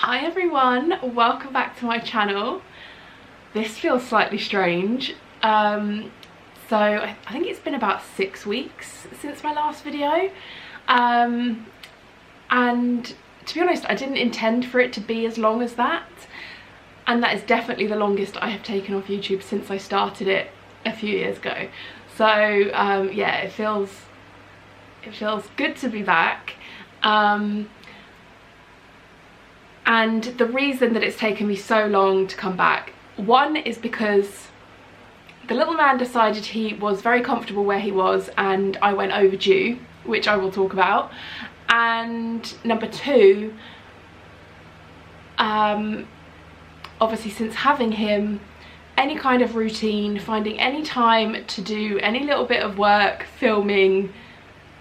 Hi everyone, welcome back to my channel. This feels slightly strange. So I think it's been about 6 weeks since my last video. And to be honest, I didn't intend for it to be as long as that. And that is definitely the longest I have taken off YouTube since I started it a few years ago. So yeah, it feels good to be back. And the reason that it's taken me so long to come back, one is because the little man decided he was very comfortable where he was and I went overdue, which I will talk about. And number two, obviously since having him, any kind of routine, finding any time to do any little bit of work, filming,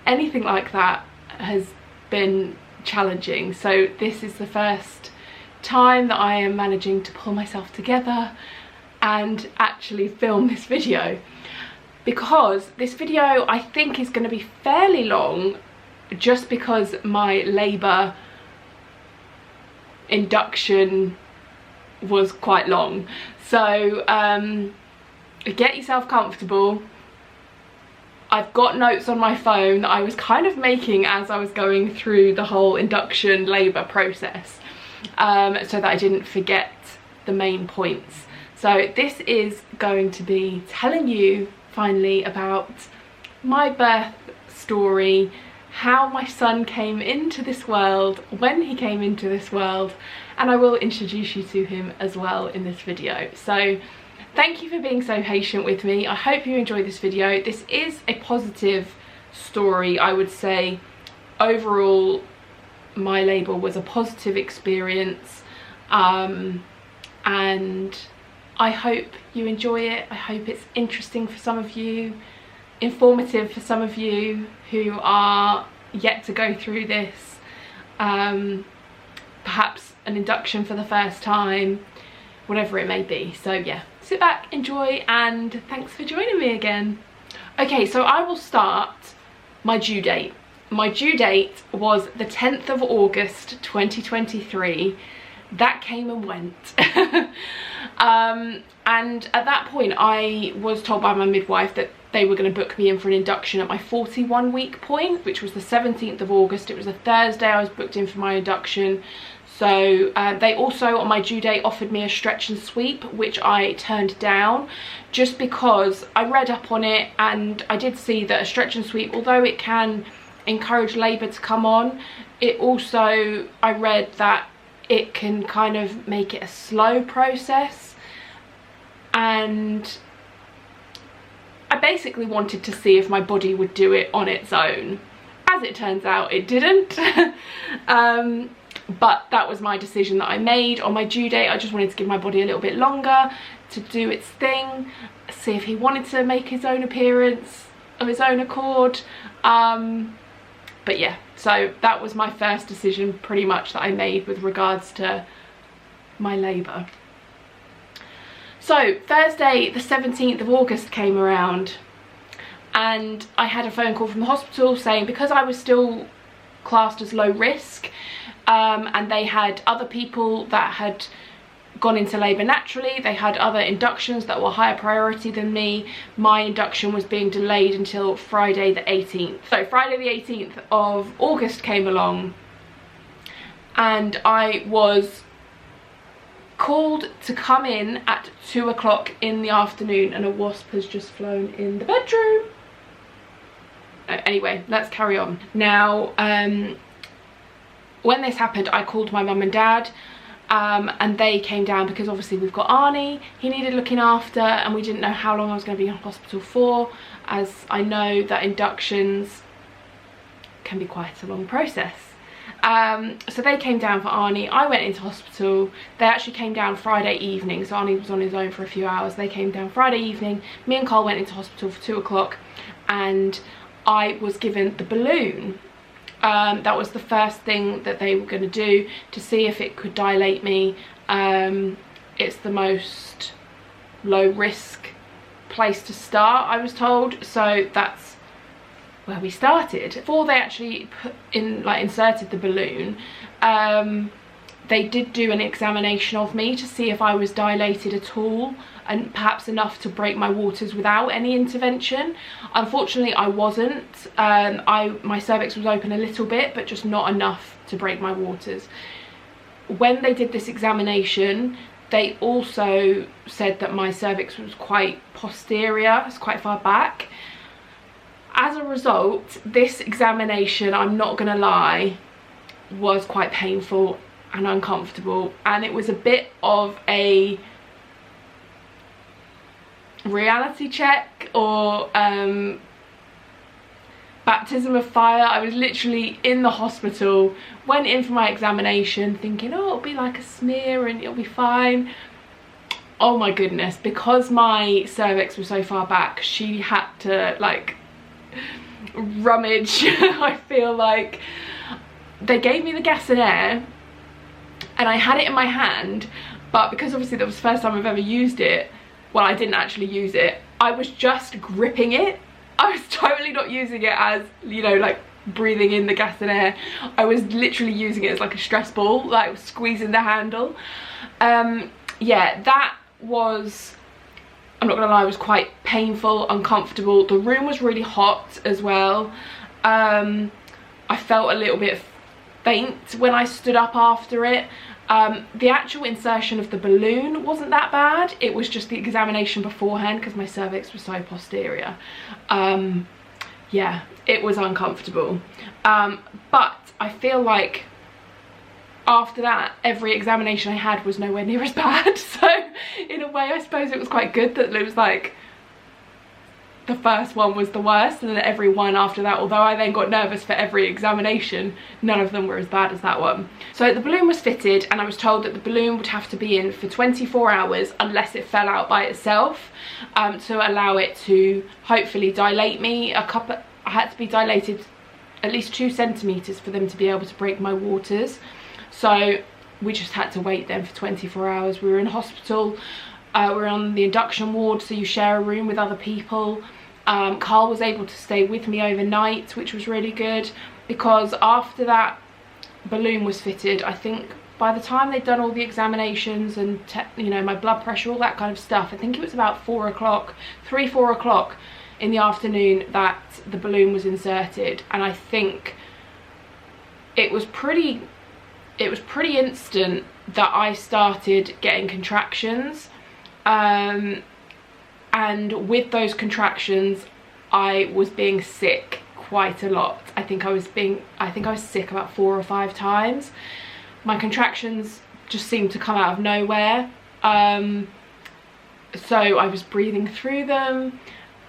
anything like that has been challenging. So this is the first time that I am managing to pull myself together and actually film this video, because this video I think is going to be fairly long just because my labour induction was quite long. So get yourself comfortable. I've got notes on my phone that I was kind of making as I was going through the whole induction labour process, so that I didn't forget the main points. So this is going to be telling you finally about my birth story, how my son came into this world, when he came into this world, and I will introduce you to him as well in this video. So thank you for being so patient with me. I hope you enjoy this video. This is a positive story, I would say. Overall, my labour was a positive experience, and I hope you enjoy it. I hope it's interesting for some of you, informative for some of you who are yet to go through this, perhaps an induction for the first time, whatever it may be. So yeah, sit back, enjoy, and thanks for joining me again. Okay, so I will start my due date. My due date was the 10th of August 2023. That came and went. And at that point I was told by my midwife that they were going to book me in for an induction at my 41-week point, which was the 17th of August. It was a Thursday I was booked in for my induction. So they also on my due date offered me a stretch and sweep, which I turned down just because I read up on it and I did see that a stretch and sweep, although it can encourage labour to come on, it also, I read that it can kind of make it a slow process, and I basically wanted to see if my body would do it on its own. As it turns out, it didn't. But that was my decision that I made on my due date. I just wanted to give my body a little bit longer to do its thing, see if he wanted to make his own appearance of his own accord. But yeah, so that was my first decision pretty much that I made with regards to my labour. So Thursday the 17th of August came around and I had a phone call from the hospital saying because I was still classed as low risk, and they had other people that had gone into labour naturally, they had other inductions that were higher priority than me, my induction was being delayed until Friday the 18th. So Friday the 18th of August came along and I was called to come in at 2 o'clock in the afternoon, and a wasp has just flown in the bedroom. Anyway, let's carry on. Now, when this happened, I called my mum and dad, and they came down because obviously we've got Arnie, he needed looking after, and we didn't know how long I was going to be in hospital for, as I know that inductions can be quite a long process. So they came down for Arnie, I went into hospital. They actually came down Friday evening, so Arnie was on his own for a few hours. They came down Friday evening, me and Cole went into hospital for 2 o'clock, and I was given the balloon. That was the first thing that they were going to do to see if it could dilate me. It's the most low risk place to start, I was told, so that's where we started. Before they actually inserted the balloon, they did do an examination of me to see if I was dilated at all, and perhaps enough to break my waters without any intervention. Unfortunately, I wasn't. My cervix was open a little bit, but just not enough to break my waters. When they did this examination, they also said that my cervix was quite posterior, it's quite far back. As a result, this examination, I'm not gonna lie, was quite painful and uncomfortable, and it was a bit of a reality check, or baptism of fire. I was literally in the hospital, went in for my examination thinking, oh, it'll be like a smear and it'll be fine. Oh my goodness, because my cervix was so far back, she had to like rummage. I feel like they gave me the gas and air and I had it in my hand, but because obviously that was the first time I've ever used it, well, I didn't actually use it, I was just gripping it. I was totally not using it as, you know, like breathing in the gas and air. I was literally using it as like a stress ball, like squeezing the handle. Yeah, that was, I'm not gonna lie, it was quite painful, uncomfortable. The room was really hot as well. I felt a little bit faint when I stood up after it. The actual insertion of the balloon wasn't that bad, it was just the examination beforehand because my cervix was so posterior. Yeah, it was uncomfortable, but I feel like after that every examination I had was nowhere near as bad, so in a way I suppose it was quite good that it was like the first one was the worst and then every one after that, although I then got nervous for every examination, none of them were as bad as that one. So the balloon was fitted and I was told that the balloon would have to be in for 24 hours unless it fell out by itself, to allow it to hopefully dilate me. I had to be dilated at least 2 centimeters for them to be able to break my waters. So we just had to wait then for 24 hours. We were in hospital, we were on the induction ward, so you share a room with other people. Carl was able to stay with me overnight, which was really good, because after that balloon was fitted, I think by the time they'd done all the examinations and you know, my blood pressure, all that kind of stuff, I think it was about 4 o'clock, 3-4 o'clock in the afternoon that the balloon was inserted. And I think it was pretty instant that I started getting contractions. And with those contractions I was being sick quite a lot. I think I was sick about 4 or 5 times. My contractions just seemed to come out of nowhere, so I was breathing through them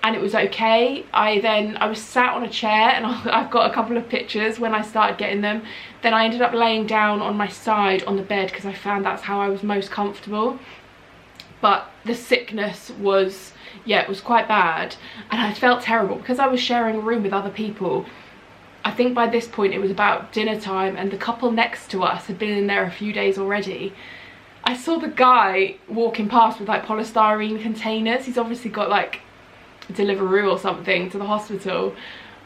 and it was okay. I was sat on a chair, and I've got a couple of pictures when I started getting them. Then I ended up laying down on my side on the bed because I found that's how I was most comfortable. But the sickness was, yeah, it was quite bad, and I felt terrible because I was sharing a room with other people. I think by this point it was about dinner time and the couple next to us had been in there a few days already. I saw the guy walking past with like polystyrene containers. He's obviously got like Deliveroo or something to the hospital,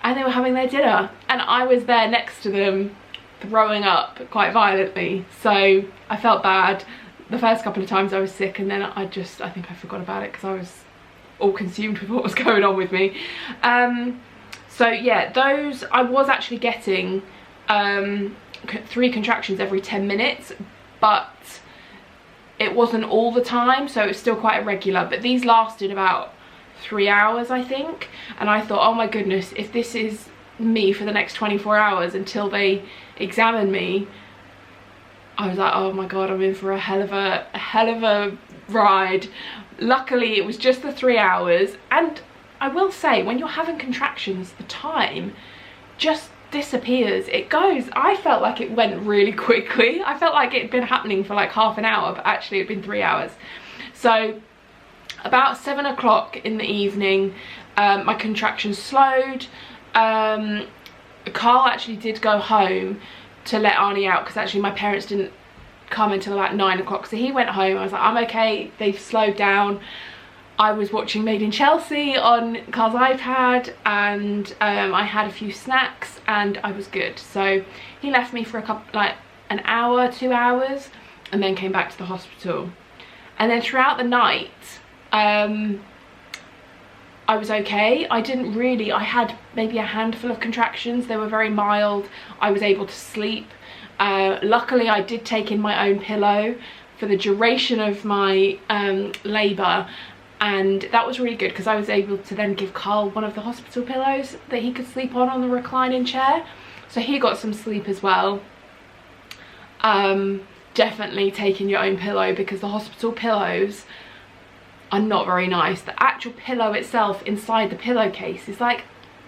and they were having their dinner and I was there next to them throwing up quite violently. So I felt bad. The first couple of times I was sick, and then I think I forgot about it because I was all consumed with what was going on with me. So yeah, those, I was actually getting 3 contractions every 10 minutes, but it wasn't all the time, so it was still quite irregular. But these lasted about 3 hours, I think, and I thought, oh my goodness, if this is me for the next 24 hours until they examine me, I was like, oh my god, I'm in for a hell of a ride. Luckily it was just the 3 hours, and I will say, when you're having contractions, the time just disappears. It goes, I felt like it went really quickly. I felt like it had been happening for like half an hour, but actually it had been 3 hours. So about 7 o'clock in the evening, my contractions slowed. Carl actually did go home to let Arnie out, because actually my parents didn't come until about 9 o'clock, so he went home. I was like, I'm okay, they've slowed down. I was watching Made in Chelsea on Carl's iPad, and I had a few snacks and I was good. So he left me for an hour, 2 hours, and then came back to the hospital. And then throughout the night, I was okay. I had maybe a handful of contractions. They were very mild. I was able to sleep. Luckily, I did take in my own pillow for the duration of my labour, and that was really good because I was able to then give Carl one of the hospital pillows that he could sleep on the reclining chair. So he got some sleep as well. Definitely taking your own pillow, because the hospital pillows are not very nice. The actual pillow itself inside the pillowcase is like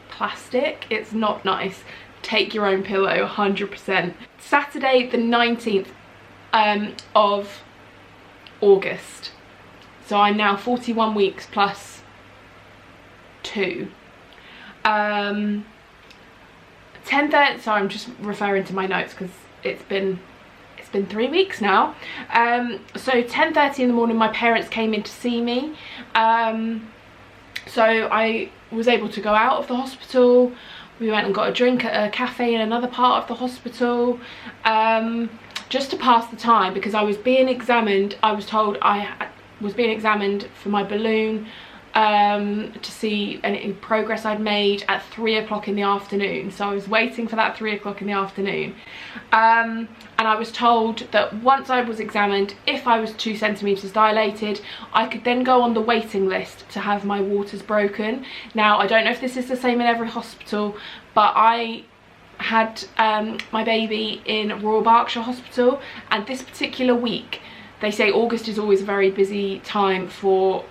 plastic. It's not nice. Take your own pillow, 100%. Saturday the 19th of August. So I'm now 41 weeks plus 2. 10:30, so I'm just referring to my notes because it's been 3 weeks now. So 10:30 in the morning, my parents came in to see me. So I was able to go out of the hospital. We went and got a drink at a cafe in another part of the hospital, just to pass the time, because I was being examined. I was told I was being examined for my balloon, to see any progress I'd made at 3 o'clock in the afternoon. So I was waiting for that 3 o'clock in the afternoon. And I was told that once I was examined, if I was 2 centimetres dilated, I could then go on the waiting list to have my waters broken. Now, I don't know if this is the same in every hospital, but I had my baby in Royal Berkshire Hospital, and this particular week, they say August is always a very busy time for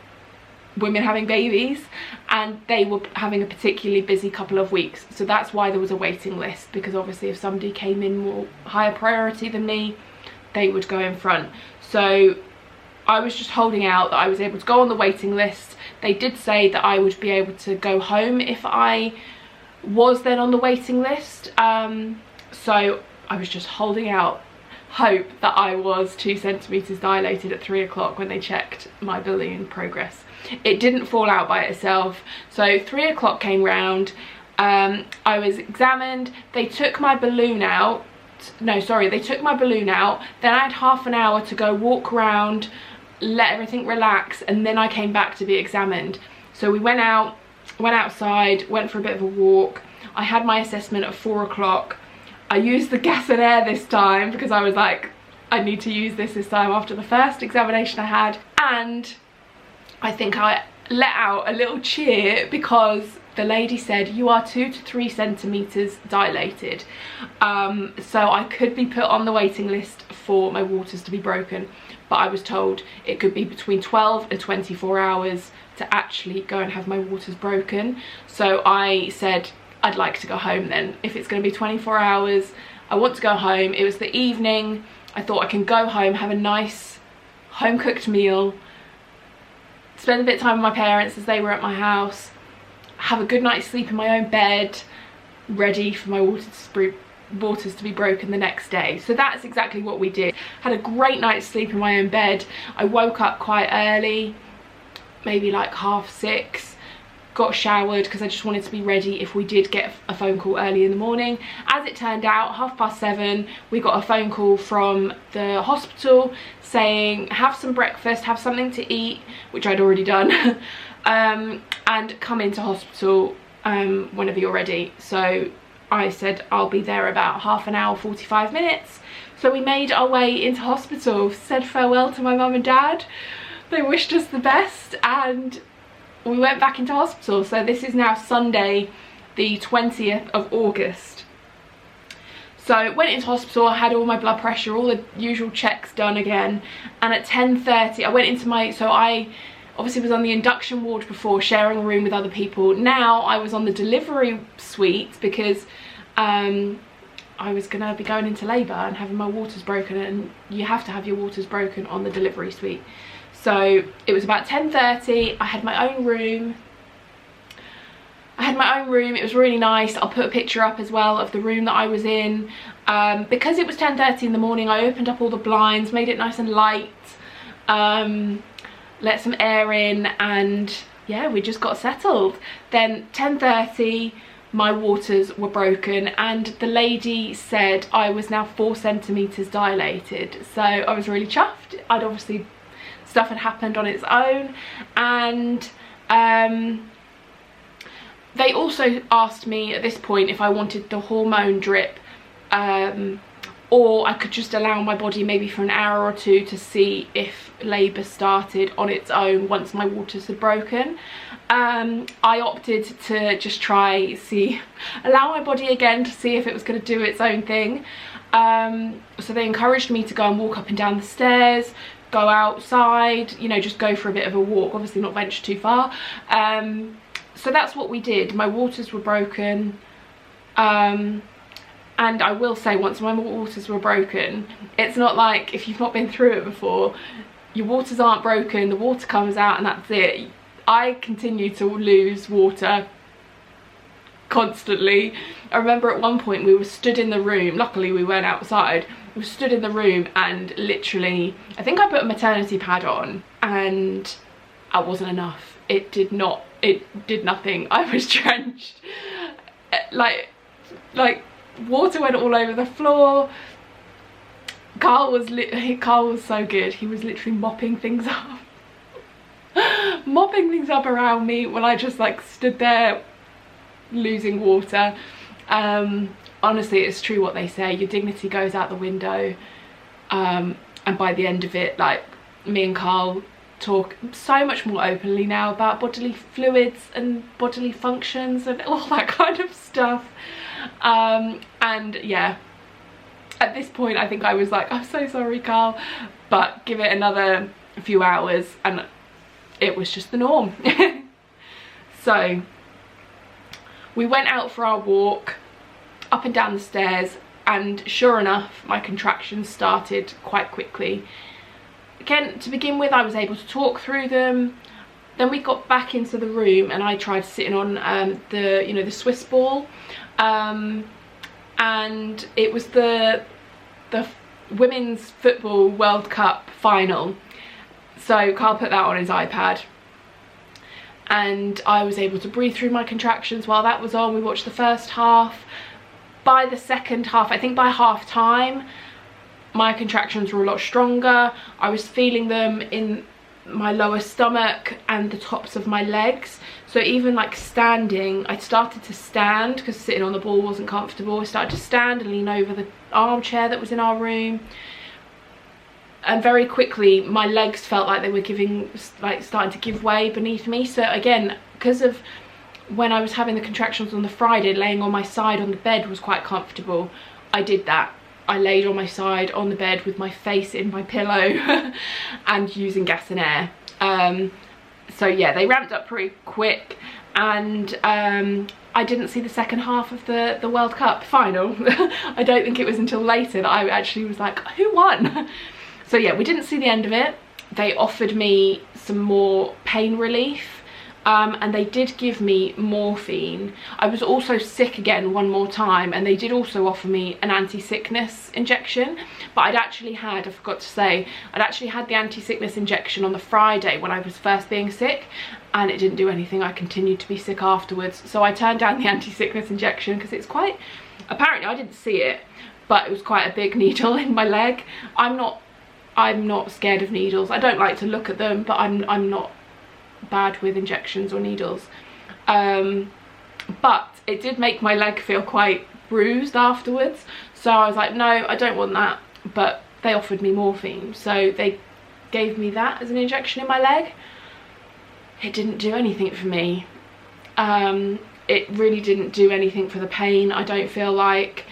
women having babies, and they were having a particularly busy couple of weeks, so that's why there was a waiting list, because obviously if somebody came in more higher priority than me, they would go in front. So I was just holding out that I was able to go on the waiting list. They did say that I would be able to go home if I was then on the waiting list, so I was just holding out hope that I was 2 centimetres dilated at 3 o'clock when they checked my balloon progress. It didn't fall out by itself. So 3 o'clock came round, I was examined, they took my balloon out. They took my balloon out, then I had half an hour to go walk around, let everything relax, and then I came back to be examined. So we went outside, went for a bit of a walk. I had my assessment at 4 o'clock. I used the gas and air this time because I was like, I need to use this time after the first examination I had. And I think I let out a little cheer because the lady said, you are 2 to 3 centimetres dilated. So I could be put on the waiting list for my waters to be broken, but I was told it could be between 12 and 24 hours to actually go and have my waters broken. So I said, I'd like to go home then. If it's going to be 24 hours, I want to go home. It was the evening. I thought I can go home, have a nice home-cooked meal, spend a bit of time with my parents as they were at my house, have a good night's sleep in my own bed, ready for my waters to be broken the next day. So that's exactly what we did. Had a great night's sleep in my own bed. I woke up quite early, maybe like 6:30. Got showered because I just wanted to be ready if we did get a phone call early in the morning. As it turned out, 7:30, we got a phone call from the hospital saying, have some breakfast, have something to eat, which I'd already done, and come into hospital whenever you're ready. So I said I'll be there about half an hour, 45 minutes. So we made our way into hospital, said farewell to my mum and dad. They wished us the best, and we went back into hospital. So this is now Sunday the 20th of August. So went into hospital, I had all my blood pressure, all the usual checks done again, and at 10:30 I went into so I obviously was on the induction ward before, sharing a room with other people. Now I was on the delivery suite because I was gonna be going into labour and having my waters broken, and you have to have your waters broken on the delivery suite. So it was about 10:30, I had my own room. It was really nice. I'll put a picture up as well of the room that I was in. Because it was 10:30 in the morning, I opened up all the blinds, made it nice and light, let some air in, and yeah, we just got settled. Then 10:30, my waters were broken, and the lady said I was now 4 centimeters dilated. So I was really chuffed. I'd obviously, stuff had happened on its own, and they also asked me at this point if I wanted the hormone drip, or I could just allow my body maybe for an hour or two to see if labour started on its own once my waters had broken. I opted to just allow my body again to see if it was going to do its own thing. So they encouraged me to go and walk up and down the stairs, go outside, you know, just go for a bit of a walk, obviously not venture too far. So that's what we did. My waters were broken, and I will say, once my waters were broken, it's not like, if you've not been through it before, your waters aren't broken, the water comes out and that's it. I continue to lose water constantly. I remember at one point we were stood in the room, luckily we weren't outside, we were stood in the room, and literally, I think I put a maternity pad on and it wasn't enough. It did nothing. I was drenched. Like water went all over the floor. Carl was so good. He was literally mopping things up. Mopping things up around me when I just like stood there losing water. Honestly, it's true what they say, your dignity goes out the window, and by the end of it, like, me and Carl talk so much more openly now about bodily fluids and bodily functions and all that kind of stuff. And yeah, at this point I think I was like, I'm so sorry, Carl, but give it another few hours and it was just the norm. So we went out for our walk up and down the stairs, and sure enough, my contractions started quite quickly. Again, to begin with, I was able to talk through them. Then we got back into the room and I tried sitting on the Swiss ball, and it was the Women's Football World Cup final. So Carl put that on his iPad and I was able to breathe through my contractions while that was on. We watched the first half. By the second half, I think by half time, my contractions were a lot stronger. I was feeling them in my lower stomach and the tops of my legs. So even like standing, I started to stand because sitting on the ball wasn't comfortable. I started to stand and lean over the armchair that was in our room. And very quickly, my legs felt like they were starting to give way beneath me. So again, because of when I was having the contractions on the Friday, laying on my side on the bed was quite comfortable. I did that. I laid on my side on the bed with my face in my pillow and using gas and air. So yeah, they ramped up pretty quick, and I didn't see the second half of the World Cup final. I don't think it was until later that I actually was like, who won? So yeah, we didn't see the end of it. They offered me some more pain relief. And they did give me morphine. I was also sick again one more time, and they did also offer me an anti-sickness injection. But I'd actually had, I forgot to say, I'd actually had the anti-sickness injection on the Friday when I was first being sick, and it didn't do anything. I continued to be sick afterwards. So I turned down the anti-sickness injection because it's quite, apparently I didn't see it, but it was quite a big needle in my leg. I'm not scared of needles. I don't like to look at them, but I'm not bad with injections or needles, but it did make my leg feel quite bruised afterwards. So I was like, no, I don't want that. But they offered me morphine, so they gave me that as an injection in my leg. It didn't do anything for me. It really didn't do anything for the pain, I don't feel like.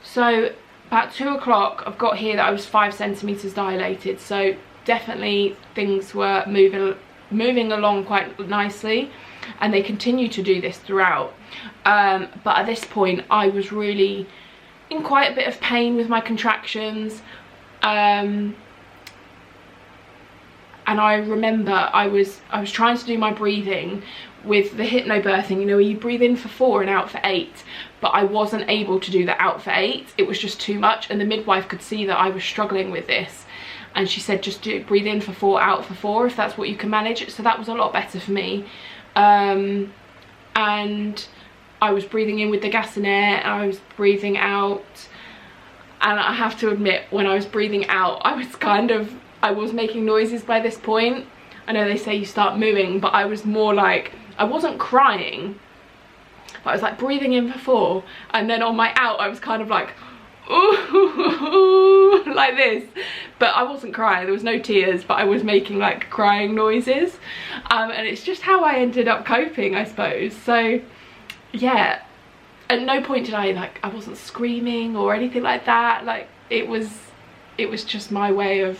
So about 2 o'clock, I've got here that I was 5 centimeters dilated, so definitely things were moving along quite nicely, and they continue to do this throughout. But at this point I was really in quite a bit of pain with my contractions, and I remember I was trying to do my breathing with the hypnobirthing, you know, where you breathe in for 4 and out for 8, but I wasn't able to do that out for 8. It was just too much, and the midwife could see that I was struggling with this. And she said, just breathe in for 4, out for 4, if that's what you can manage. So that was a lot better for me. And I was breathing in with the gas and air, and I was breathing out. And I have to admit, when I was breathing out, I was making noises by this point. I know they say you start mooing, but I was more like, I wasn't crying, but I was like breathing in for 4, and then on my out I was kind of like, ooh, like this, but I wasn't crying, there was no tears, but I was making like crying noises, and it's just how I ended up coping, I suppose. So yeah, at no point did I wasn't screaming or anything like that. Like it was just my way of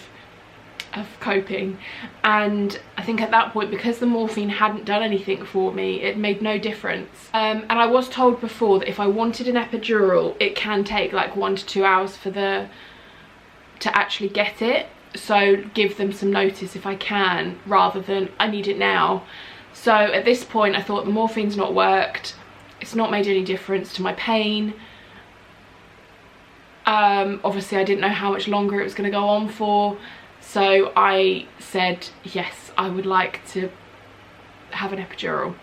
coping. And I think at that point, because the morphine hadn't done anything for me, it made no difference. And I was told before that if I wanted an epidural, it can take like 1 to 2 hours to actually get it, so give them some notice if I can, rather than I need it now. So at this point I thought, the morphine's not worked, it's not made any difference to my pain. Obviously I didn't know how much longer it was going to go on for, so I said yes, I would like to have an epidural.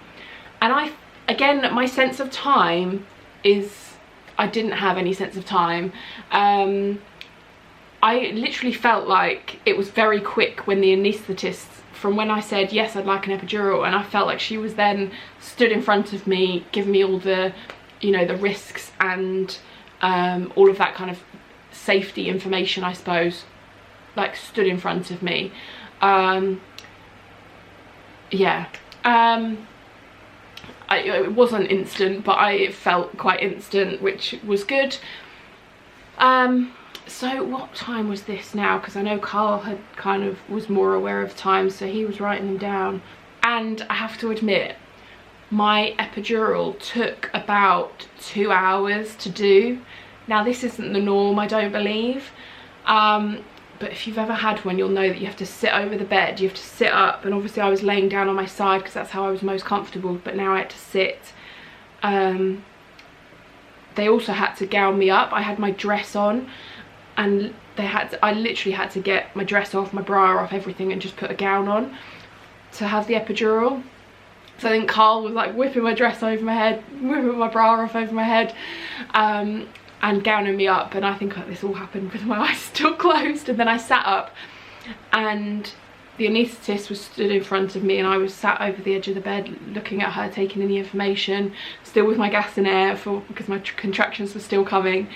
And again, my sense of time is, I didn't have any sense of time. I literally felt like it was very quick when the anaesthetist, from when I said yes I'd like an epidural, and I felt like she was then stood in front of me, giving me all the, you know, the risks and all of that kind of safety information, I suppose, like stood in front of me. Yeah, it wasn't instant, but it felt quite instant, which was good. So what time was this now? Because I know Carl had kind of was more aware of time, so he was writing them down. And I have to admit, my epidural took about 2 hours to do. Now this isn't the norm, I don't believe, but if you've ever had one, you'll know that you have to sit over the bed, you have to sit up, and obviously I was laying down on my side because that's how I was most comfortable, but now I had to sit. They also had to gown me up. I had my dress on, and I literally had to get my dress off, my bra off, everything, and just put a gown on to have the epidural. So I think Carl was like whipping my dress over my head, whipping my bra off over my head, and gowning me up, and I think this all happened with my eyes still closed. And then I sat up, and the anaesthetist was stood in front of me, and I was sat over the edge of the bed looking at her, taking in the information, still with my gas and air because my contractions were still coming.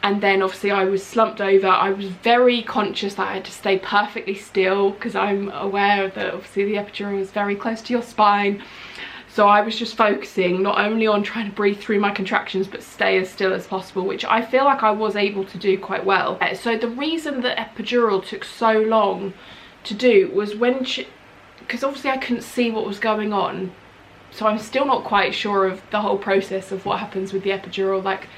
And then obviously I was slumped over. I was very conscious that I had to stay perfectly still, because I'm aware that obviously the epidural is very close to your spine. So I was just focusing not only on trying to breathe through my contractions, but stay as still as possible, which I feel like I was able to do quite well. So the reason that epidural took so long to do was because obviously I couldn't see what was going on. So I'm still not quite sure of the whole process of what happens with the epidural. Like,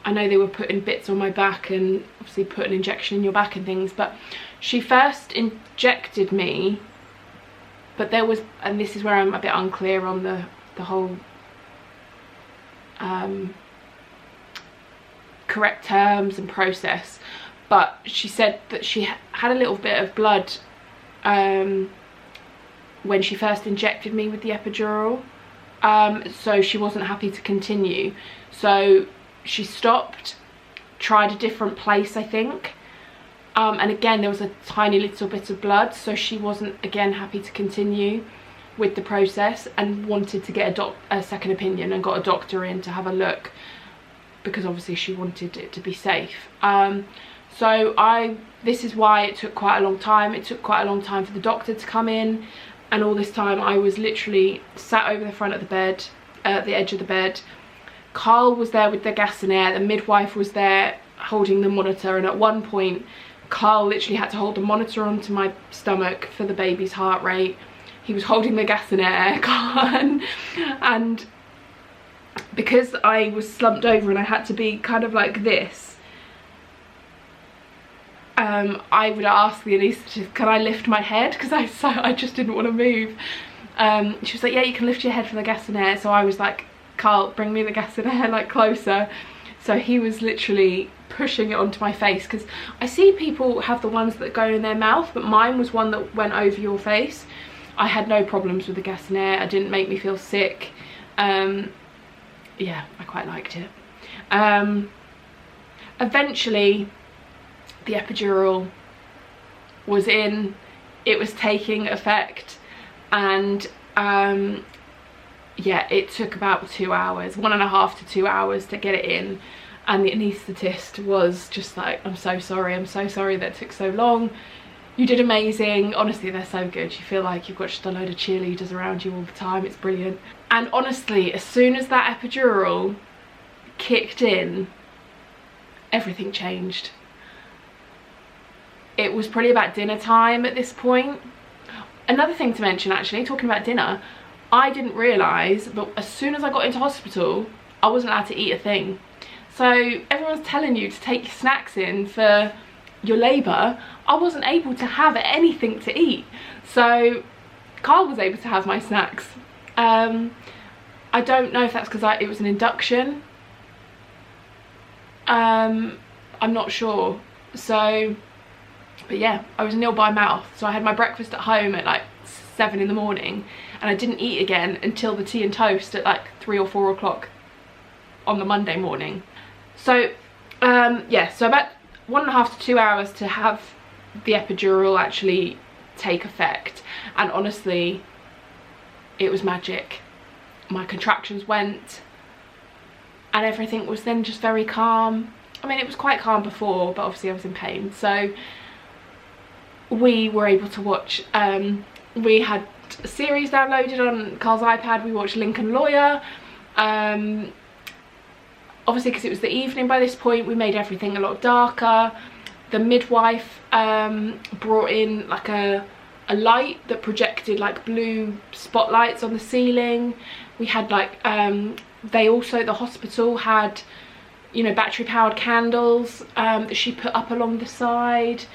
I know they were putting bits on my back and obviously put an injection in your back and things, but she first injected me. But there was, and this is where I'm a bit unclear on the whole correct terms and process, but she said that she had a little bit of blood when she first injected me with the epidural, so she wasn't happy to continue, so she stopped, tried a different place, I think. And again, there was a tiny little bit of blood, so she wasn't again happy to continue with the process and wanted to get a second opinion, and got a doctor in to have a look, because obviously she wanted it to be safe. So this is why it took quite a long time. It took quite a long time for the doctor to come in, and all this time I was literally sat over the front of the bed, the edge of the bed. Carl was there with the gas and air, the midwife was there holding the monitor, and at one point Carl literally had to hold the monitor onto my stomach for the baby's heart rate. He was holding the gas and air, and because I was slumped over and I had to be kind of like this, I would ask the anaesthetist, can I lift my head, because I just didn't want to move. She was like, yeah, you can lift your head for the gas and air. So I was like, Carl, bring me the gas and air, like closer. So he was literally pushing it onto my face, because I see people have the ones that go in their mouth, but mine was one that went over your face. I had no problems with the gas and air. It didn't make me feel sick. yeah, I quite liked it. Eventually the epidural was in, it was taking effect, and yeah, it took about 2 hours, 1.5 to 2 hours to get it in, and the anaesthetist was just like, I'm so sorry that it took so long, you did amazing. Honestly, they're so good. You feel like you've got just a load of cheerleaders around you all the time. It's brilliant. And honestly, as soon as that epidural kicked in, everything changed. It was probably about dinner time at this point. Another thing to mention, actually, talking about dinner, I didn't realise, but as soon as I got into hospital, I wasn't allowed to eat a thing. So everyone's telling you to take your snacks in for your labour. I wasn't able to have anything to eat. So Carl was able to have my snacks. I don't know if that's because it was an induction. I'm not sure. So, but yeah, I was nil by mouth. So I had my breakfast at home at like 7 in the morning, and I didn't eat again until the tea and toast at like 3 or 4 o'clock on the Monday morning. So yeah, so about 1.5 to 2 hours to have the epidural actually take effect, and honestly, it was magic. My contractions went, and everything was then just very calm. I mean, it was quite calm before, but obviously I was in pain. So we were able to watch, we had a series downloaded on Carl's iPad. We watched Lincoln Lawyer. Obviously, because it was the evening by this point, we made everything a lot darker. The midwife brought in like a light that projected like blue spotlights on the ceiling. We had like the hospital had, you know, battery powered candles that she put up along the side.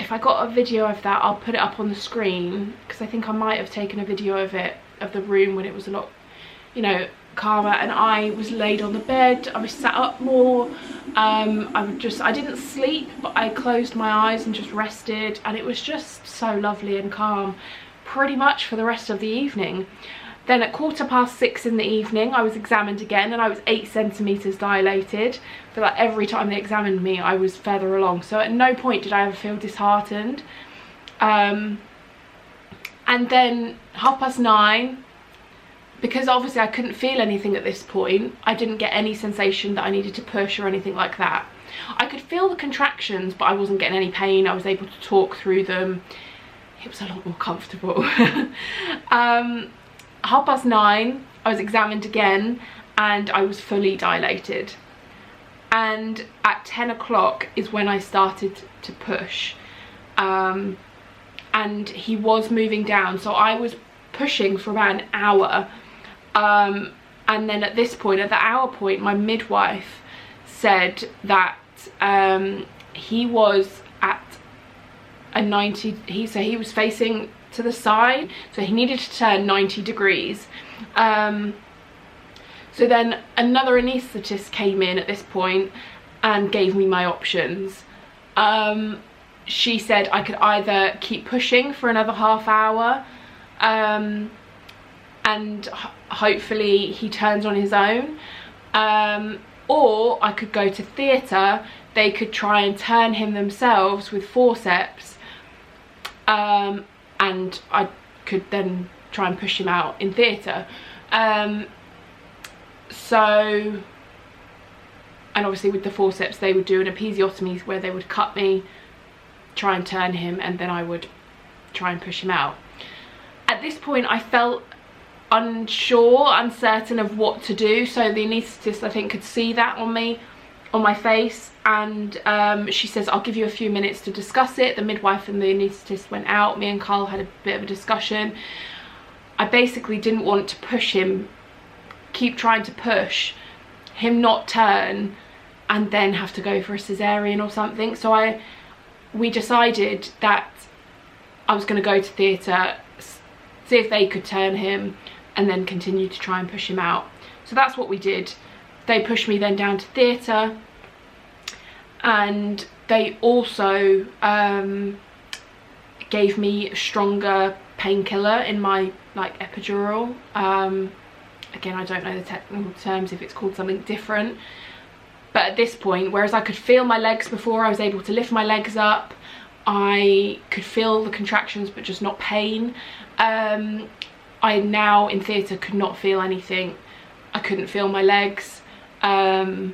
If I got a video of that, I'll put it up on the screen, because I think I might have taken a video of it, of the room when it was a lot, you know, calmer, and I was laid on the bed. I was sat up more. I didn't sleep, but I closed my eyes and just rested, and it was just so lovely and calm pretty much for the rest of the evening. Then at 6:15 in the evening, I was examined again, and I was 8 centimeters dilated. I feel like every time they examined me, I was further along. So at no point did I ever feel disheartened. And then 9:30, because obviously I couldn't feel anything at this point, I didn't get any sensation that I needed to push or anything like that. I could feel the contractions, but I wasn't getting any pain. I was able to talk through them. It was a lot more comfortable. 9:30, I was examined again, and I was fully dilated. And at 10 o'clock is when I started to push. And he was moving down, so I was pushing for about an hour. And then at this point, at the hour point, my midwife said that he was at a 90, he was facing to the side, so he needed to turn 90 degrees. So then another anaesthetist came in at this point and gave me my options. She said I could either keep pushing for another half hour, and hopefully he turns on his own, or I could go to theatre. They could try and turn him themselves with forceps, and I could then try and push him out in theatre. So, and obviously with the forceps they would do an episiotomy where they would cut me, try and turn him, and then I would try and push him out. At this point I felt uncertain of what to do, so the anaesthetist, I think, could see that on me, on my face, and she says, I'll give you a few minutes to discuss it. The midwife and the anaesthetist went out. Me and Carl had a bit of a discussion. I basically didn't want to push him, keep trying to push him, not turn, and then have to go for a cesarean or something. So we decided that I was going to go to theatre, see if they could turn him, and then continue to try and push him out. So that's what we did. They pushed me then down to theatre, and they also gave me a stronger painkiller in my like epidural. again, I don't know the technical terms, if it's called something different, but at this point, whereas I could feel my legs before, I was able to lift my legs up, I could feel the contractions but just not pain. I now in theatre could not feel anything. I couldn't feel my legs, and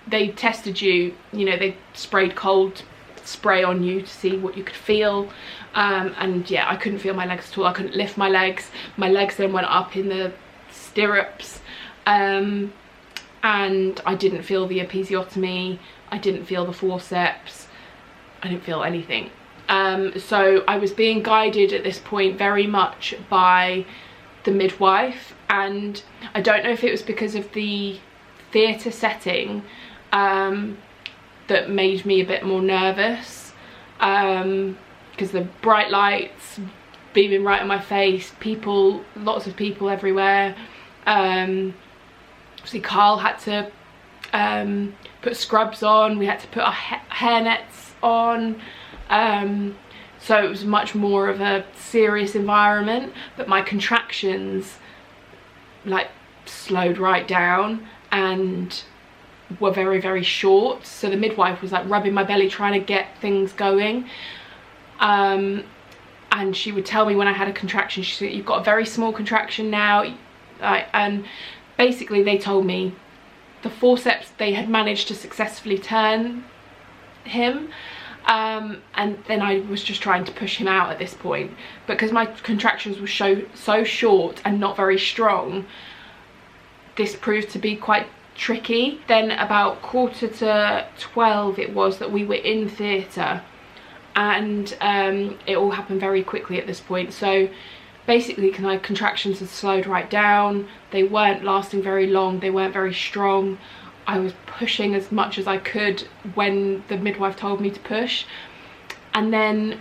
they tested you, you know, they sprayed cold spray on you to see what you could feel, and yeah, I couldn't feel my legs at all. I couldn't lift my legs then went up in the stirrups, and I didn't feel the episiotomy, I didn't feel the forceps, I didn't feel anything. So I was being guided at this point very much by the midwife, and I don't know if it was because of the theatre setting that made me a bit more nervous, because the bright lights beaming right in my face, people, lots of people everywhere. Obviously Carl had to put scrubs on, we had to put our hair nets on, so it was much more of a serious environment, but my contractions like slowed right down and were very, very short. So the midwife was like rubbing my belly trying to get things going, and she would tell me when I had a contraction, she said, you've got a very small contraction now, and basically they told me the forceps, they had managed to successfully turn him, and then I was just trying to push him out at this point, because my contractions were so short and not very strong. This proved to be quite tricky. Then about 11:45 it was that we were in theatre, and it all happened very quickly at this point. So basically my contractions had slowed right down, they weren't lasting very long, they weren't very strong. I was pushing as much as I could when the midwife told me to push, and then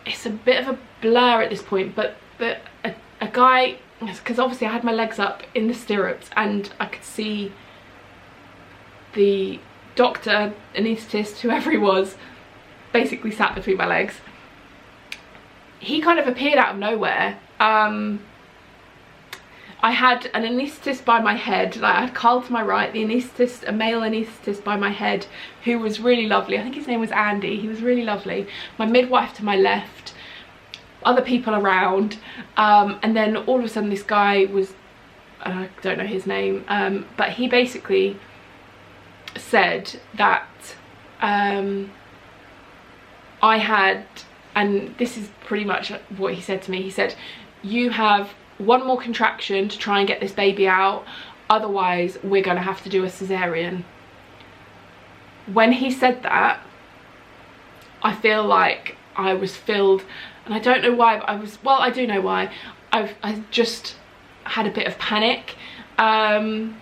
it's a bit of a blur at this point, but a guy, because obviously I had my legs up in the stirrups and I could see the doctor, anaesthetist, whoever he was, basically sat between my legs. He kind of appeared out of nowhere. I had an anaesthetist by my head, like I had Carl to my right, the anaesthetist, a male anaesthetist by my head, who was really lovely. I think his name was Andy, he was really lovely. My midwife to my left, other people around, and then all of a sudden this guy was, I don't know his name, but he basically said that I had, and this is pretty much what he said to me, he said, you have one more contraction to try and get this baby out, otherwise we're going to have to do a cesarean. When he said that, I feel like I was filled, and I don't know why, but I was, well, I do know why, I just had a bit of panic, and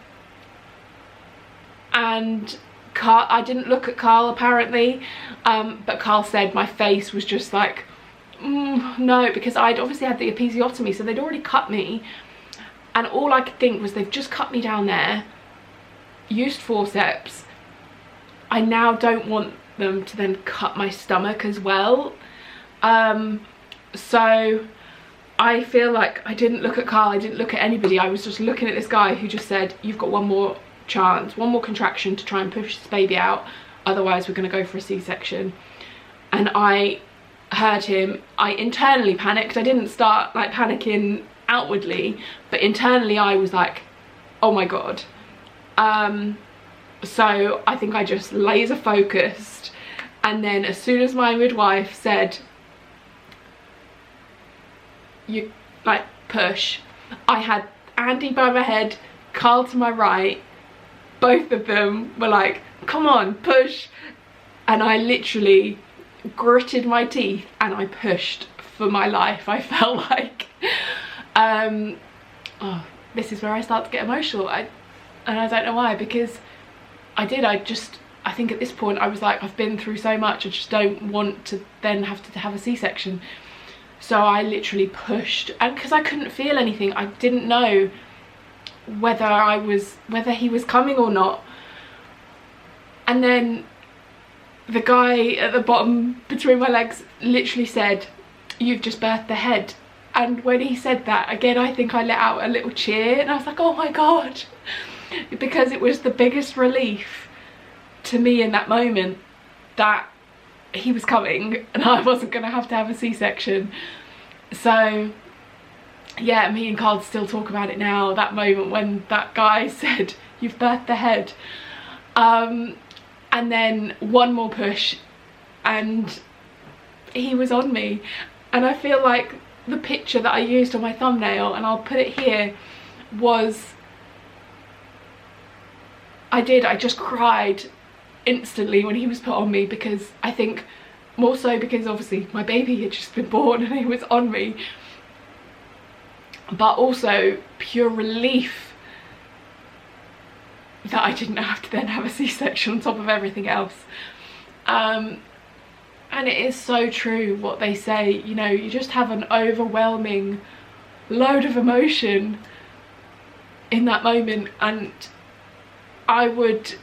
Carl, I didn't look at Carl apparently, but Carl said my face was just like, no, because I'd obviously had the episiotomy, so they'd already cut me, and all I could think was they've just cut me down there, used forceps, I now don't want them to then cut my stomach as well. So I feel like I didn't look at Carl, I didn't look at anybody, I was just looking at this guy who just said, you've got one more chance, one more contraction to try and push this baby out, otherwise we're going to go for a C-section. And I heard him, I internally panicked. I didn't start like panicking outwardly, but internally I was like, oh my god. So I think I just laser focused, and then as soon as my midwife said, you like push, I had Andy by my head, Carl to my right, both of them were like, come on, push, and I literally gritted my teeth and I pushed for my life. I felt like oh, this is where I start to get emotional, and I don't know why, because I think at this point I was like, I've been through so much, I just don't want to then have to have a C-section. So I literally pushed, and because I couldn't feel anything, I didn't know whether he was coming or not. And then the guy at the bottom between my legs literally said, you've just birthed the head. And when he said that, again, I think I let out a little cheer, and I was like, oh my God, because it was the biggest relief to me in that moment that he was coming and I wasn't going to have a C-section. So yeah, me and Carl still talk about it now, that moment when that guy said, you've birthed the head. And then one more push and he was on me. And I feel like the picture that I used on my thumbnail, and I'll put it here, was I just cried instantly when he was put on me, because I think more so because obviously my baby had just been born and he was on me, but also pure relief that I didn't have to then have a C-section on top of everything else. And it is so true what they say, you know, you just have an overwhelming load of emotion in that moment. And I would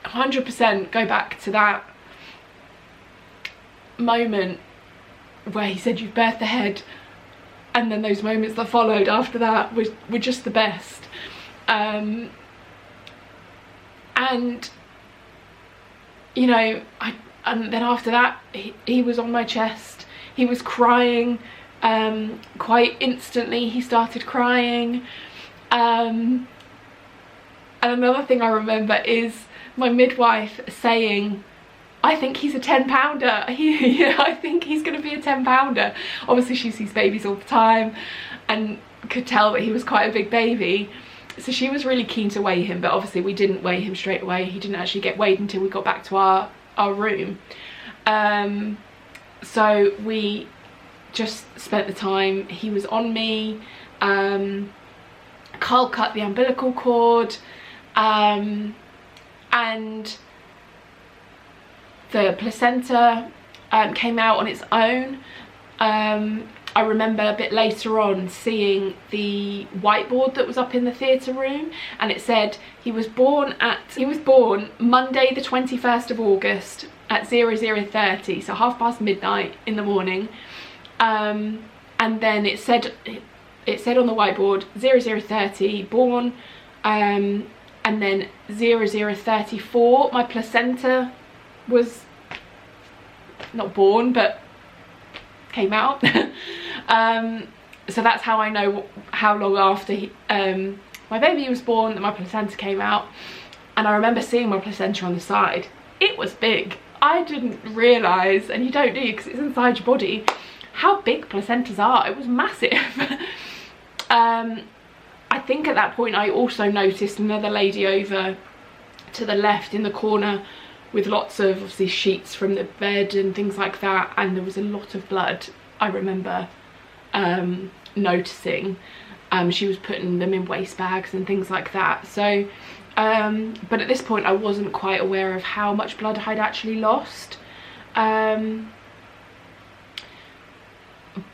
100% go back to that moment where he said, you've birthed the head, and then those moments that followed after that were just the best. And you know, and then after that he was on my chest, he was crying, quite instantly he started crying. And another thing I remember is my midwife saying, I think he's a 10-pounder. I think he's going to be a 10-pounder. Obviously she sees babies all the time and could tell that he was quite a big baby. So she was really keen to weigh him, but obviously we didn't weigh him straight away. He didn't actually get weighed until we got back to our room. So we just spent the time, he was on me. Carl cut the umbilical cord, and the placenta came out on its own. I remember a bit later on seeing the whiteboard that was up in the theatre room, and it said he was born Monday the 21st of August at 00:30, so midnight in the morning. And then it said on the whiteboard 00:30 born, and then 00:34 my placenta was not born but came out. So that's how I know how long after my baby was born that my placenta came out. And I remember seeing my placenta on the side. It was big. I didn't realise, and you don't do because it's inside your body, how big placentas are. It was massive. I think at that point I also noticed another lady over to the left in the corner with lots of obviously sheets from the bed and things like that, and there was a lot of blood. I remember noticing. She was putting them in waste bags and things like that. So but at this point I wasn't quite aware of how much blood I'd actually lost.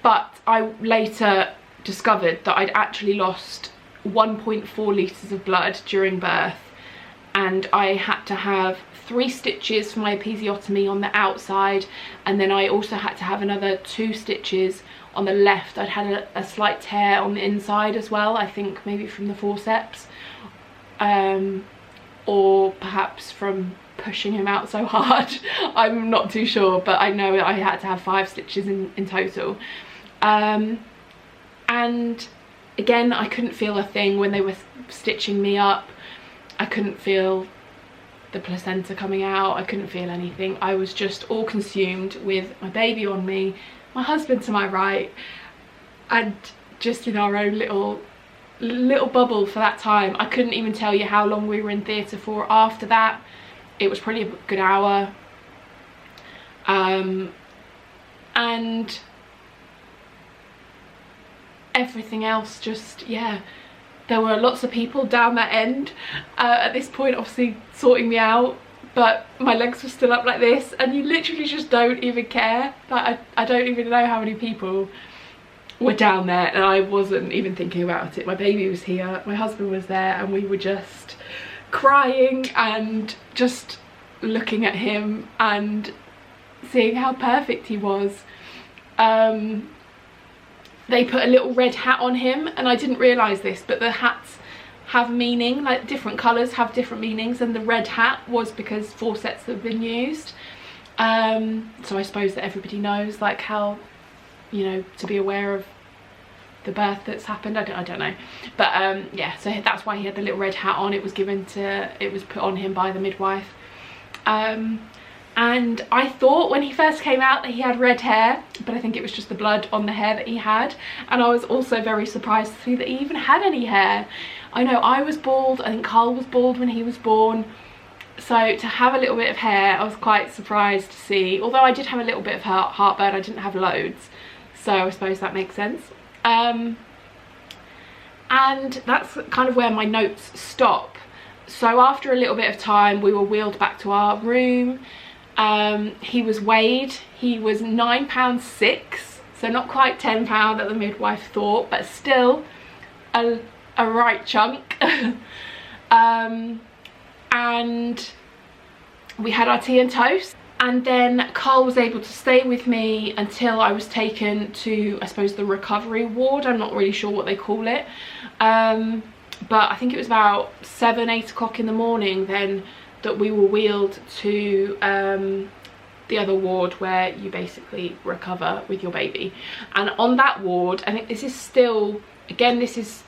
But I later discovered that I'd actually lost 1.4 litres of blood during birth, and I had to have 3 stitches for my episiotomy on the outside, and then I also had to have another 2 stitches on the left. I'd had a slight tear on the inside as well, I think maybe from the forceps, or perhaps from pushing him out so hard. I'm not too sure, but I know I had to have 5 stitches in total. And again, I couldn't feel a thing when they were stitching me up. I couldn't feel the placenta coming out. I couldn't feel anything. I was just all consumed with my baby on me, my husband to my right, and just in our own little bubble for that time. I couldn't even tell you how long we were in theatre for after that. It was probably a good hour. And everything else just, yeah, there were lots of people down that end at this point obviously sorting me out, but my legs were still up like this, and you literally just don't even care. Like I don't even know how many people were down there, and I wasn't even thinking about it. My baby was here, my husband was there, and we were just crying and just looking at him and seeing how perfect he was. they put a little red hat on him, and I didn't realise this, but the hats have meaning, like different colours have different meanings, and the red hat was because forceps have been used. So I suppose that everybody knows like how, you know, to be aware of the birth that's happened. I don't know, but yeah, so that's why he had the little red hat on. It was put on him by the midwife. And I thought when he first came out that he had red hair, but I think it was just the blood on the hair that he had. And I was also very surprised to see that he even had any hair. I know I was bald, I think Carl was bald when he was born, so to have a little bit of hair I was quite surprised to see, although I did have a little bit of heartburn. I didn't have loads, so I suppose that makes sense. And that's kind of where my notes stop. So after a little bit of time we were wheeled back to our room. He was weighed, he was £9.6, so not quite £10 that the midwife thought, but still a right chunk. And we had our tea and toast, and then Carl was able to stay with me until I was taken to, I suppose, the recovery ward. I'm not really sure what they call it, but I think it was about 7-8 o'clock in the morning then that we were wheeled to the other ward where you basically recover with your baby. And on that ward, I think this is still, again, this is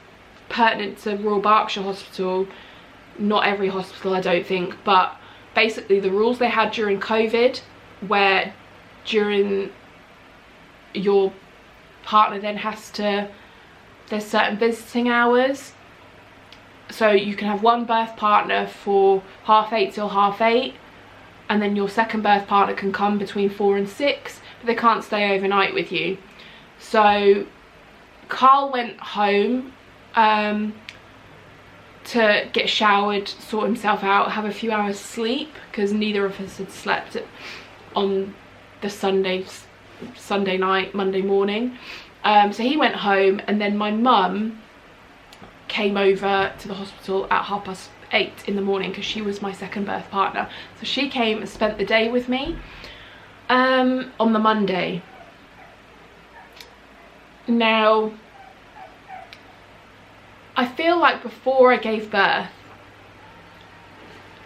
pertinent to Royal Berkshire Hospital, not every hospital I don't think, but basically the rules they had during COVID, where during your partner then has to, there's certain visiting hours, so you can have one birth partner for 8:30 till 8:30, and then your second birth partner can come between 4 and 6, but they can't stay overnight with you. So Carl went home to get showered, sort himself out, have a few hours sleep, because neither of us had slept on the Sunday night, Monday morning. So he went home, and then my mum came over to the hospital at 8:30 in the morning because she was my second birth partner. So she came and spent the day with me on the Monday. Now, I feel like before I gave birth,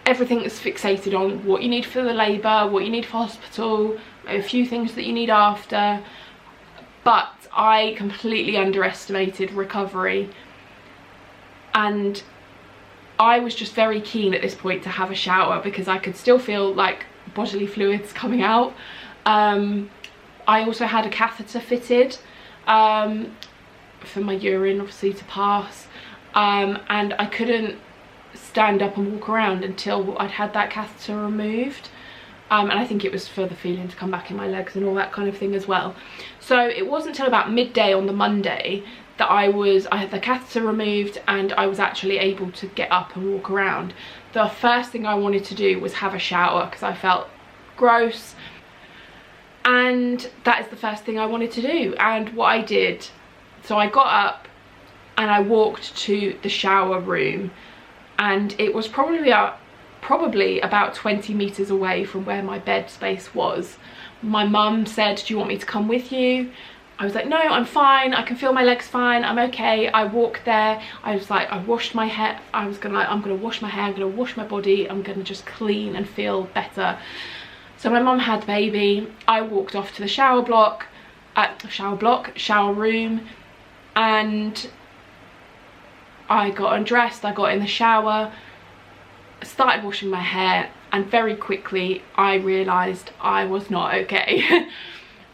everything is fixated on what you need for the labour, what you need for hospital, a few things that you need after, but I completely underestimated recovery, and I was just very keen at this point to have a shower because I could still feel like bodily fluids coming out. I also had a catheter fitted for my urine obviously to pass, and I couldn't stand up and walk around until I'd had that catheter removed, and I think it was for the feeling to come back in my legs and all that kind of thing as well. So it wasn't until about midday on the Monday that I had the catheter removed and I was actually able to get up and walk around. The first thing I wanted to do was have a shower because I felt gross, and that is the first thing I wanted to do. And what I did, so I got up and I walked to the shower room, and it was probably about 20 meters away from where my bed space was. My mum said, "Do you want me to come with you?" I was like, "No, I'm fine, I can feel my legs fine, I'm okay." I walked there, I was like, I washed my hair, I'm gonna wash my hair, I'm gonna wash my body, I'm gonna just clean and feel better. So my mum had the baby, I walked off to the shower room, and I got undressed, I got in the shower, started washing my hair, and very quickly I realised I was not okay.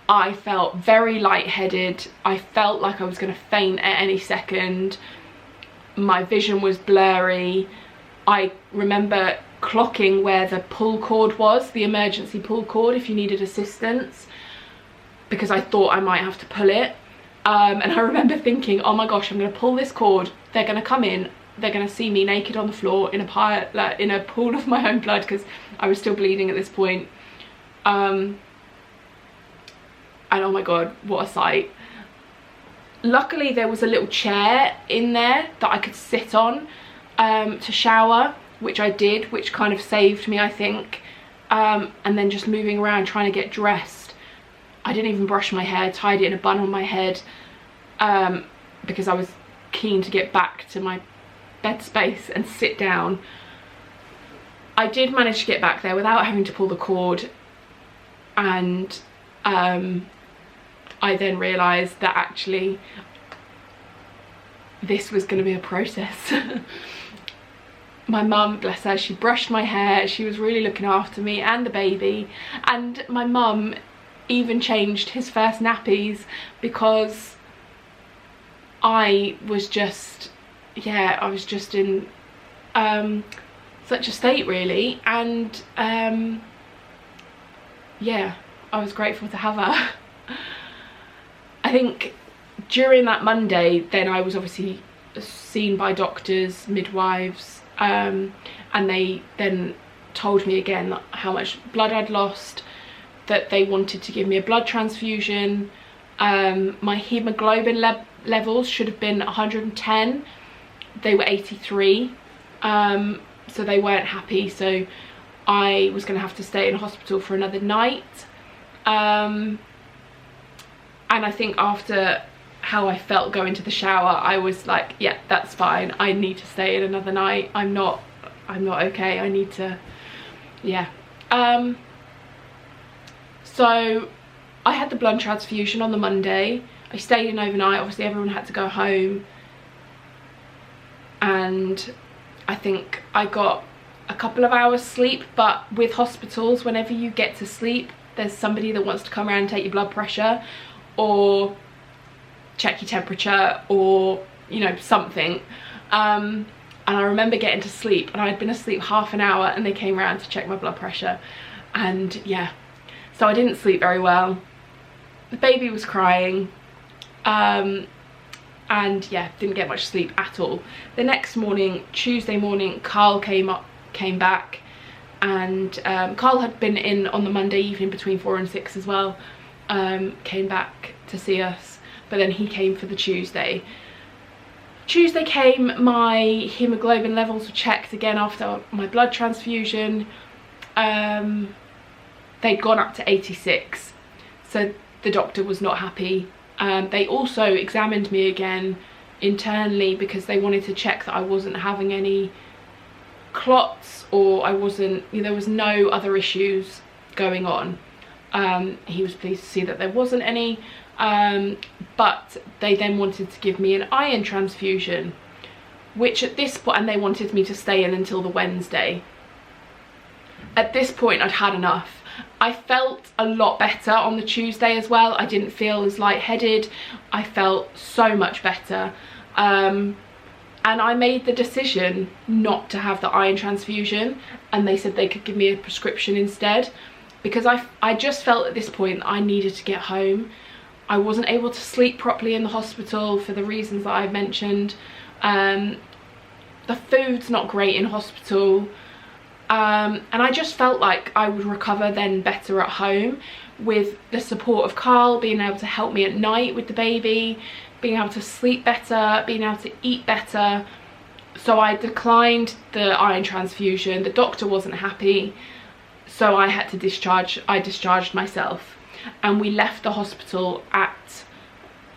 I felt very lightheaded, I felt like I was going to faint at any second, my vision was blurry. I remember clocking where the pull cord was, the emergency pull cord if you needed assistance, because I thought I might have to pull it. And I remember thinking, oh my gosh, I'm going to pull this cord, they're going to come in, they're going to see me naked on the floor in a pool of my own blood, because I was still bleeding at this point. And oh my god, what a sight. Luckily there was a little chair in there that I could sit on to shower, which I did, which kind of saved me, I think. And then just moving around trying to get dressed, I didn't even brush my hair, tied it in a bun on my head. because I was keen to get back to my bed space and sit down. I did manage to get back there without having to pull the cord, and I then realised that actually this was going to be a process. My mum, bless her, she brushed my hair, she was really looking after me and the baby, and my mum even changed his first nappies because I was just, yeah, I was just in such a state really, and yeah, I was grateful to have her. I think during that Monday then I was obviously seen by doctors, midwives, and they then told me again how much blood I'd lost, that they wanted to give me a blood transfusion. My hemoglobin levels should have been 110, they were 83, so they weren't happy, so I was going to have to stay in hospital for another night. And I think after how I felt going to the shower, I was like, yeah, that's fine, I need to stay in another night, I'm not okay, I need to, yeah. So I had the blood transfusion on the Monday, I stayed in overnight, obviously everyone had to go home, and I think I got a couple of hours sleep, but with hospitals, whenever you get to sleep, there's somebody that wants to come around and take your blood pressure or check your temperature or, you know, something. And I remember getting to sleep, and I'd been asleep half an hour and they came around to check my blood pressure, and yeah, so I didn't sleep very well. The baby was crying, and yeah, didn't get much sleep at all. The next morning, Tuesday morning, Carl came back, and Carl had been in on the Monday evening between 4 and 6 as well, came back to see us, but then he came for the Tuesday. Tuesday came, my hemoglobin levels were checked again after my blood transfusion. They'd gone up to 86, so the doctor was not happy. They also examined me again internally because they wanted to check that I wasn't having any clots, or I wasn't, there was no other issues going on. He was pleased to see that there wasn't any, but they then wanted to give me an iron transfusion, which at this point, and they wanted me to stay in until the Wednesday. At this point I'd had enough. I felt a lot better on the Tuesday as well. I didn't feel as lightheaded. I felt so much better. And I made the decision not to have the iron transfusion, and they said they could give me a prescription instead, because I just felt at this point I needed to get home. I wasn't able to sleep properly in the hospital for the reasons that I've mentioned. The food's not great in hospital. And I just felt like I would recover then better at home with the support of Carl being able to help me at night with the baby, being able to sleep better, being able to eat better. So I declined the iron transfusion. The doctor wasn't happy, so I had to discharge. I discharged myself, and we left the hospital at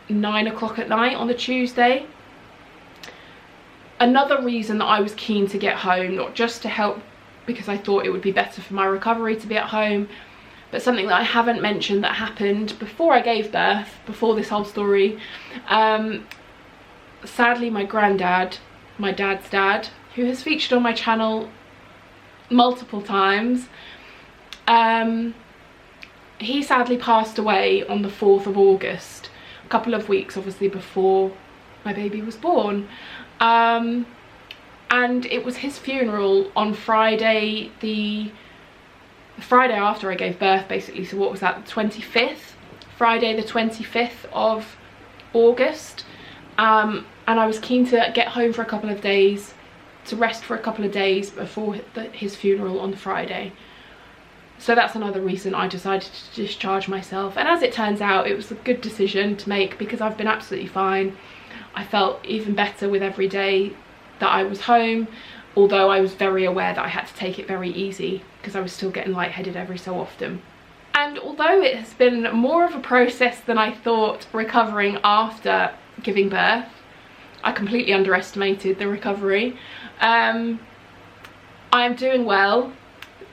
9 o'clock at night on the Tuesday. Another reason that I was keen to get home, not just to help because I thought it would be better for my recovery to be at home, but something that I haven't mentioned that happened before I gave birth, before this whole story. Sadly, my granddad, my dad's dad, who has featured on my channel multiple times, he sadly passed away on the 4th of August, a couple of weeks obviously before my baby was born. And it was his funeral on Friday, the Friday after I gave birth basically, so what was that, the 25th? Friday the 25th of August. And I was keen to get home for a couple of days, to rest for a couple of days before his funeral on the Friday. So that's another reason I decided to discharge myself, and as it turns out it was a good decision to make because I've been absolutely fine. I felt even better with every day that I was home, although I was very aware that I had to take it very easy because I was still getting lightheaded every so often. And although it has been more of a process than I thought recovering after giving birth. I completely underestimated the recovery. I am doing well.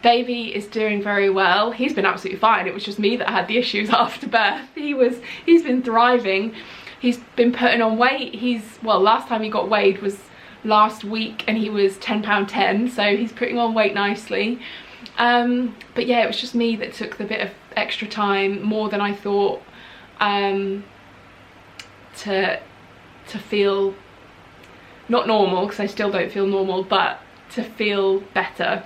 Baby is doing very well. He's been absolutely fine. It was just me that had the issues after birth. He's been thriving. He's been putting on weight. Well, last time he got weighed was last week and he was £10.10, so he's putting on weight nicely. But yeah, it was just me that took the bit of extra time, more than I thought, to feel not normal, because I still don't feel normal, but to feel better.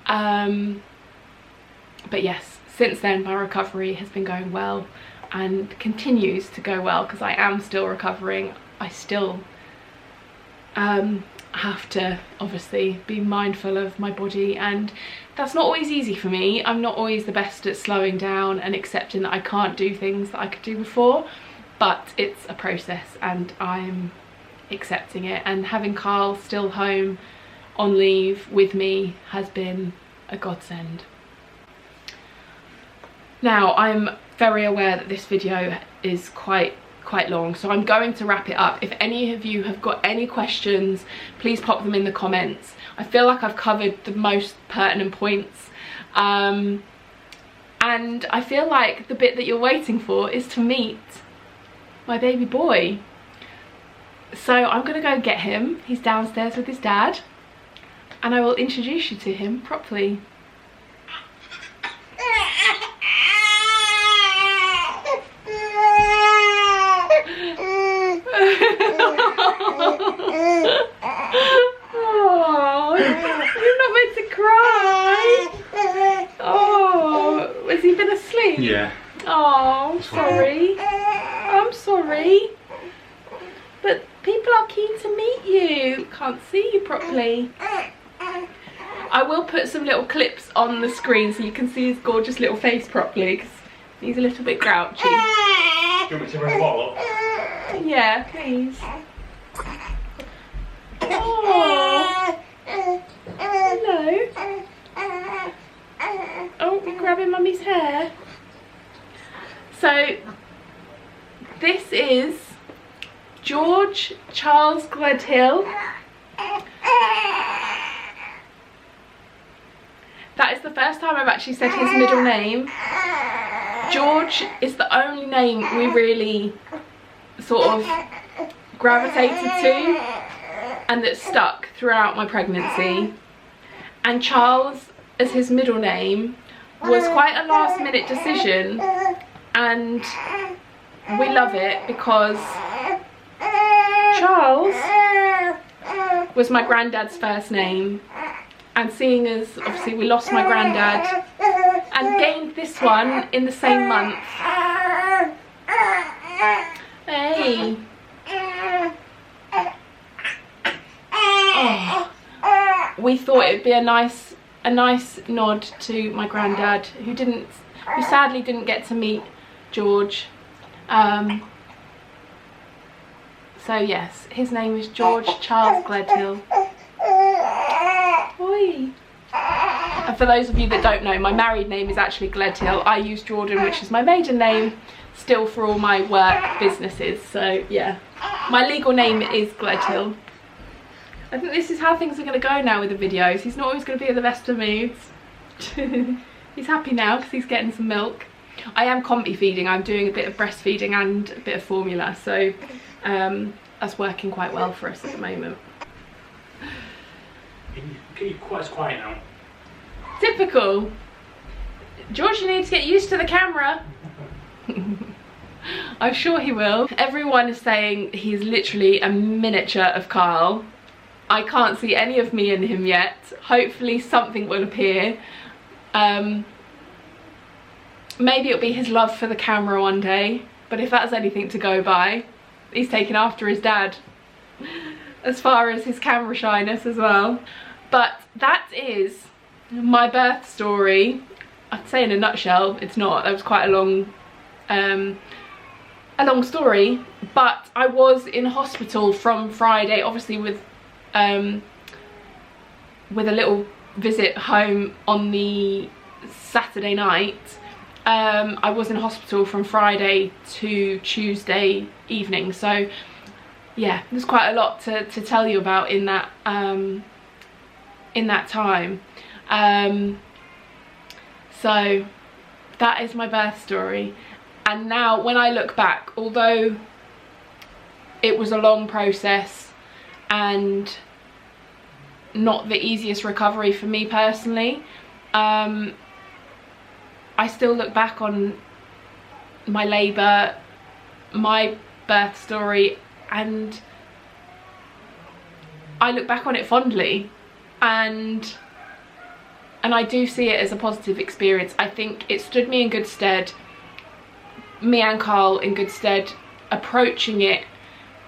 But yes, since then my recovery has been going well and continues to go well, because I am still recovering. I still have to obviously be mindful of my body, and that's not always easy for me. I'm not always the best at slowing down and accepting that I can't do things that I could do before, but it's a process and I'm accepting it. And having Carl still home on leave with me has been a godsend. Now, I'm very aware that this video is quite long, so I'm going to wrap it up. If any of you have got any questions, please pop them in the comments. I feel like I've covered the most pertinent points, and I feel like the bit that you're waiting for is to meet my baby boy. So I'm gonna go get him. He's downstairs with his dad, and I will introduce you to him properly. Oh, you're not meant to cry. Oh, has he been asleep? Yeah. Oh, sorry. I'm sorry. But people are keen to meet you. Can't see you properly. I will put some little clips on the screen so you can see his gorgeous little face properly, because he's a little bit grouchy. Do you want me to bring the bottle up? Yeah, please. Oh. Hello. Oh, you're grabbing mummy's hair. So, this is George Charles Gledhill. That is the first time I've actually said his middle name. George is the only name we really sort of gravitated to and that stuck throughout my pregnancy. And Charles as his middle name was quite a last minute decision, and we love it because Charles was my granddad's first name, and seeing as obviously we lost my granddad and gained this one in the same month. Hey. Oh. We thought it'd be a nice nod to my granddad, who sadly didn't get to meet George. So yes, his name is George Charles Gledhill. Oi. And for those of you that don't know, my married name is actually Gledhill. I use Jordan, which is my maiden name, still for all my work businesses. So yeah, my legal name is Gledhill. I think this is how things are going to go now with the videos. He's not always going to be in the best of moods. He's happy now because he's getting some milk. I am combi feeding. I'm doing a bit of breastfeeding and a bit of formula, so that's working quite well for us at the moment. Keep quite quiet now. Typical. George, you need to get used to the camera. I'm sure he will. Everyone is saying he's literally a miniature of Carl. I can't see any of me in him yet. Hopefully something will appear. Maybe it'll be his love for the camera one day, but if that's anything to go by, he's taken after his dad as far as his camera shyness as well. But that is my birth story. I'd say in a nutshell. It's not. That was quite a long story, but I was in hospital from Friday, obviously with a little visit home on the Saturday night, I was in hospital from Friday to Tuesday evening, so yeah, there's quite a lot to tell you about in that time. So that is my birth story. And now when I look back, although it was a long process and not the easiest recovery for me personally, I still look back on my labour, my birth story, and I look back on it fondly, and I do see it as a positive experience. I think it stood me in good stead, me and Carl in good stead, approaching it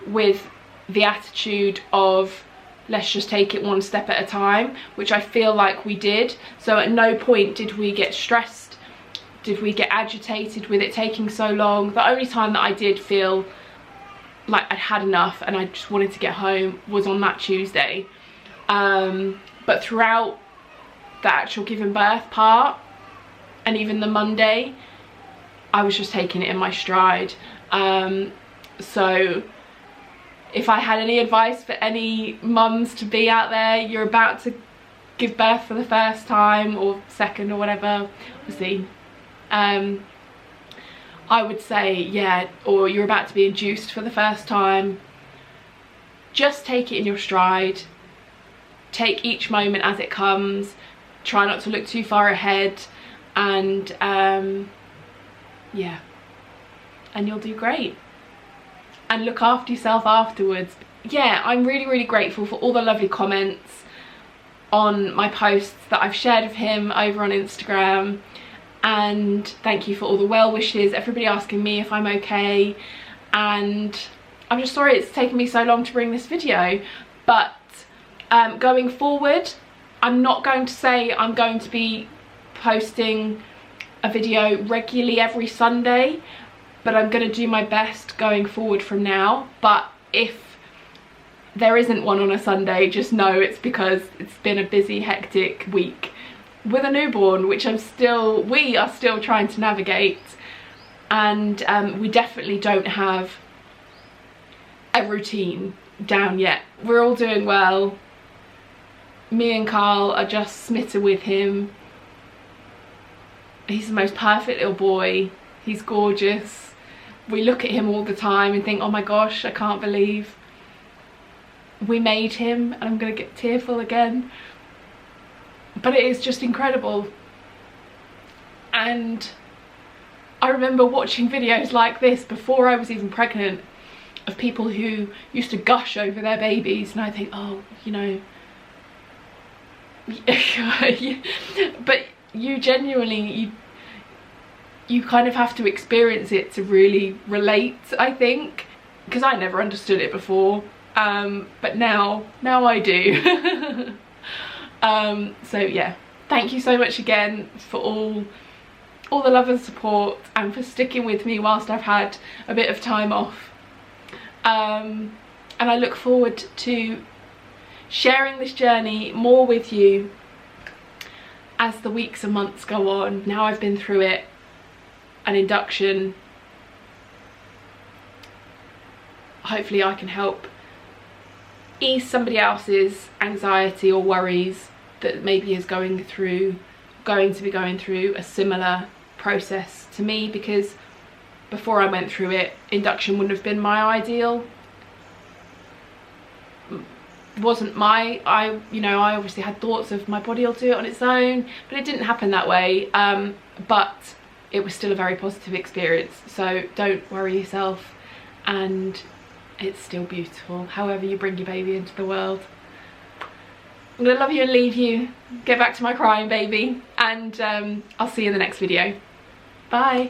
with the attitude of let's just take it one step at a time, which I feel like we did. So at no point did we get stressed, did we get agitated with it taking so long. The only time that I did feel like I'd had enough and I just wanted to get home was on that Tuesday. But throughout the actual giving birth part and even the Monday, I was just taking it in my stride. So if I had any advice for any mums to be out there, you're about to give birth for the first time or second or whatever, obviously, I would say, yeah, or you're about to be induced for the first time, just take it in your stride, take each moment as it comes, try not to look too far ahead, and yeah, and you'll do great. And look after yourself afterwards. Yeah, I'm really grateful for all the lovely comments on my posts that I've shared of him over on Instagram, and thank you for all the well wishes, everybody asking me if I'm okay. And I'm just sorry it's taken me so long to bring this video, but going forward, I'm not going to say I'm going to be posting a video regularly every Sunday, but I'm going to do my best going forward from now. But if there isn't one on a Sunday, just know it's because it's been a busy, hectic week with a newborn, which we are still trying to navigate, and we definitely don't have a routine down yet. We're all doing well. Me and Carl are just smitten with him. He's the most perfect little boy. He's gorgeous. We look at him all the time and think, oh my gosh, I can't believe we made him, and I'm gonna get tearful again. But it is just incredible. And I remember watching videos like this before I was even pregnant, of people who used to gush over their babies, and I think, oh, you know, but you genuinely, you kind of have to experience it to really relate, I think, because I never understood it before, but now I do. So yeah, thank you so much again for all the love and support, and for sticking with me whilst I've had a bit of time off, and I look forward to sharing this journey more with you as the weeks and months go on. Now I've been through it, an induction, hopefully I can help ease somebody else's anxiety or worries that maybe is going to be going through a similar process to me, because before I went through it, induction wouldn't have been my ideal. Wasn't my, you know, I obviously had thoughts of my body will do it on its own, but it didn't happen that way. But it was still a very positive experience, so don't worry yourself, and it's still beautiful however you bring your baby into the world. I'm gonna love you and leave you, get back to my crying baby, and I'll see you in the next video. Bye.